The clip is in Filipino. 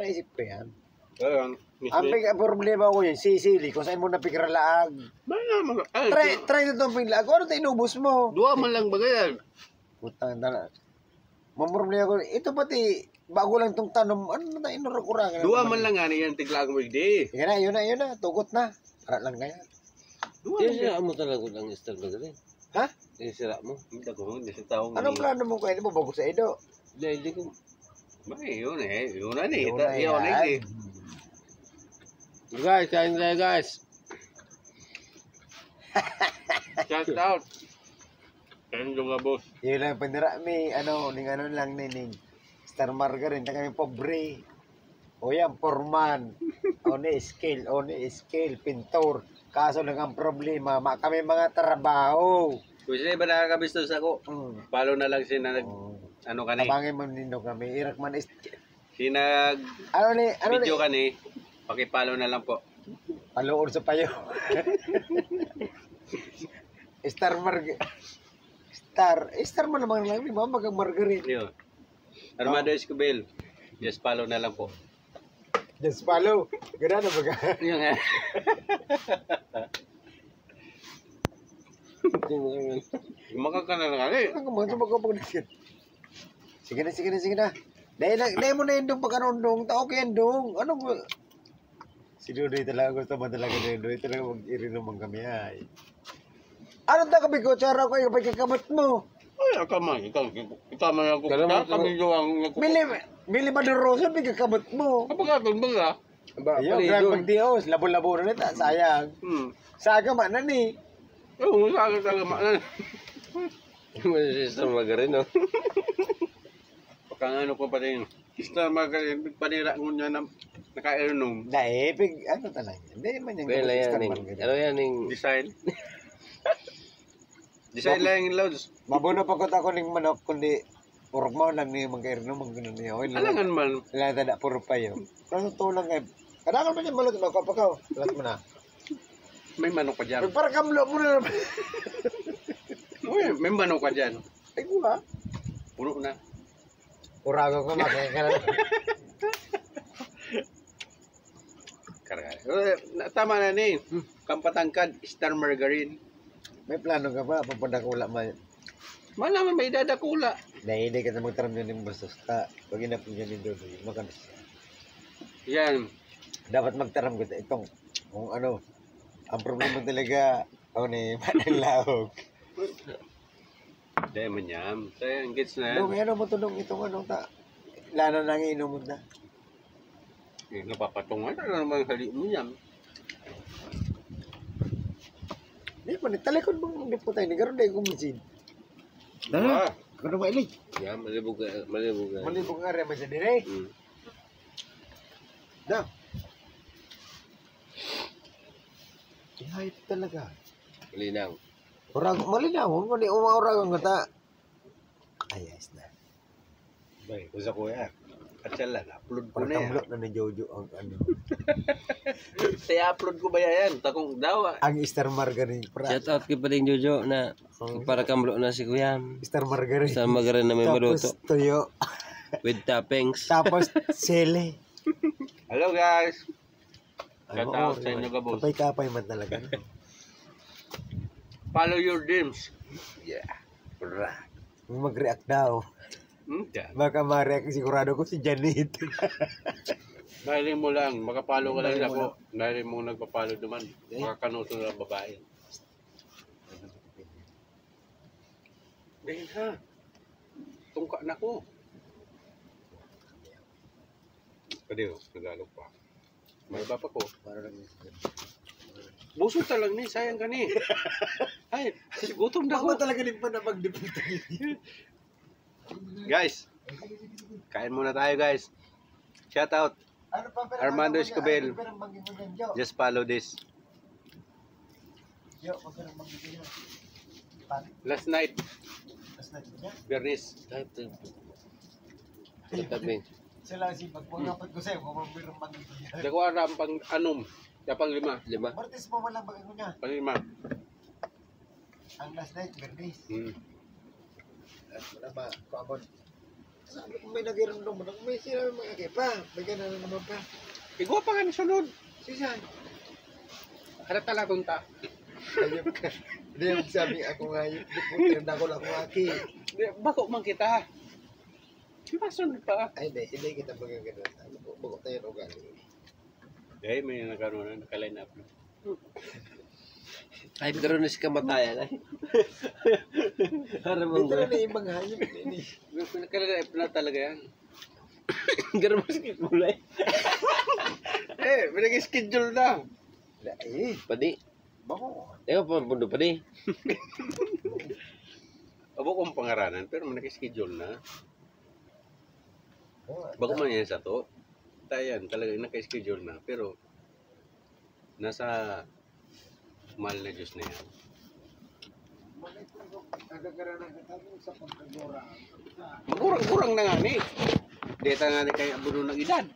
para isip ko yan. Ayun. Ang problema ko yun, sisili, kung saan mo napikiralaag. Try na itong pinglaag. Ano tayo inubos mo? Dua man lang ba yan? Putang na. Mamroblema ko, ito pati, bago lang itong tanong, ano na tayo inurakurangan? Dua man lang nga yan, tiglaag mo hindi. Yun na, tugot na. Para lang kaya. Yung sira mo talaga ng Star Magaling. Ha? Yung sira mo. Hindi ako, hindi sa taong. Anong plano mo kayo? Di mo bago sa Edo? Hindi ko. Yun eh. Yun na eh. Yun na Yun na eh. Guys, kain tayo guys. Shout out. Kain yung nga boss. Yun lang, panira, may ano lang nining. Star Margarine, na kami pobre. O yan, foreman. On scale, pintor. Kaso lang ang problema, kami mga trabaho. Kung sila ba nakakabistos ako, follow na lang siya na ano ka ni. Tabangin mo nindo kami. Irak man is... Sinag video ka ni, pakipollow na lang po. Palood sa payo. Star mo naman lang, di ba? Magang Margarine. Yun. Armando Escobil, just follow na lang po. Just follow. Ganda na baga. Yun nga. Makakana na nga eh. Ang mga magkapagdasin. Sige na. Dahil mo na yung dong pagkanondong. Tao kaya dong. Ano mo? Si Dudoy talaga gusto mo talaga na Dudoy. Talaga mag-irinuman kami ay. Ano ta kami ko? Tsara ko yung pagkakamot mo. Ay, kamay. Ikaw man ako. Kami yung Mili ba ng rosa pagkakamot mo? Kapag ba nga? Ayaw, grand pagdios. Labo-labo na nita. Sayang. Saga man na ni. Oo, saga man. Yung Star Magaling, no? Pagkang ano ko pa rin. Star Magaling, panira mo niya na nakainom. Dahil, ano talaga. Hindi man yung Well, ano yan yung... Design. Design lang yung loads. Mabuno pa ko ako ng manok, kundi purok mo lang niya magkairno, magkano niya. Alangan man. Wala tada, puro pa yun. Pero tulang eh. Kailangan mo niya malot, magkapakaw. Lahat mo na. May manok pa dyan. Para kamlo mo na. Uy, may manok pa dyan. Ay, kuha. Puno na. Urago ko, makikala. Tama na ni. Kampatangkad, Star Margarine. May plano ka ba? Papadakula man. Malaman may dadakula. Dahil hindi ka na magtaram yun yung bastos. Pag inapin yun yung dodo, makanas siya. Yan. Dapat magtaram ko itong, kung ano, ang problema talaga, manang lahog. Dahil man yan. Kaya ang gets na yan. Dong, ano mo tulong itong lana nang inom mo na. Napapatungan na naman hali mo yan. Hindi pa, talikod mong hindi po tayo. Nagaroon na yung kumisin. Diba? Kano ba ilig? Yan, malibog. Malibog nga rin, masya din eh. Na. Ihayop talaga. Malinaw. Malinaw, kung di umaurag ang kata. Ayos na. Bay, usa ko yan. At siya lang, upload ko na yan. Parang na ni Jojo ang ano. Saya upload ko ba yan? Takong daw. Ang Star Margarine. Shout out kay Paling Jojo na para kamlo na si Kuya. Star Margarine. Star Magaling na may maluto. Tapos tuyo. With toppings. Tapos sili. Hello guys. Shout out sa inyo, Gabos. Kapay-kapay man talaga. Follow your dreams. Yeah. Mag-react daw. Yeah. Baka ma-react sigurado ko si Janet. Dahil mo lang, makapalo ka lang ako. Dahil mo nagpapalo naman. Makakanuto na babae. Dahil ha. Tungka na ko. Kadiyo, nagalog pa. May iba pa ko. Buso talang ni, sayang ka ni. Ay, gutom na ko. Baka talaga din pa na mag-depend. Guys, kain muna tayo guys. Shout out. Armando Escobil. Just follow this. Last night. Bernis. Toppings. Sila si pagpapag ko sa'yo, kumabirang mag-ibigyan. Dako aram pang anom. Kapang 5. Martes mo walang bagay niya. Pang 5. Ang last night, Bernis. Wala ba? Kuabon. Sabi ko may nagirundong mo. May sila mga kipa. May ganun naman pa. Igwa pa nga ni sunod. Sisan. Kada talagon ta. Ayop ka. Hindi yung sabi ako nga yun. Di po, ko lang ako aki. Bako man kita. Masunod pa. Ay, hindi kita magaganda. Bago tayo ng ugali. Eh, may nagkaroon na, naka-line up na. Ay, karon na si kamatayan ay. Haram Dito mo. na yung mga hayop. Naka-line up na talaga yan. Karon mo si kulay. Eh, may nag-schedule na. Eh, Padi. bako. Ewa pa pundo padi. Abo kong pangaranan, pero may nag-schedule na. Bago man yan sa to. Tayan, talaga naka-schedule na. Pero, nasa mahal na Diyos na yan. Magurang-kurang na nga ni. Deta nga ni kay abuno ng edad.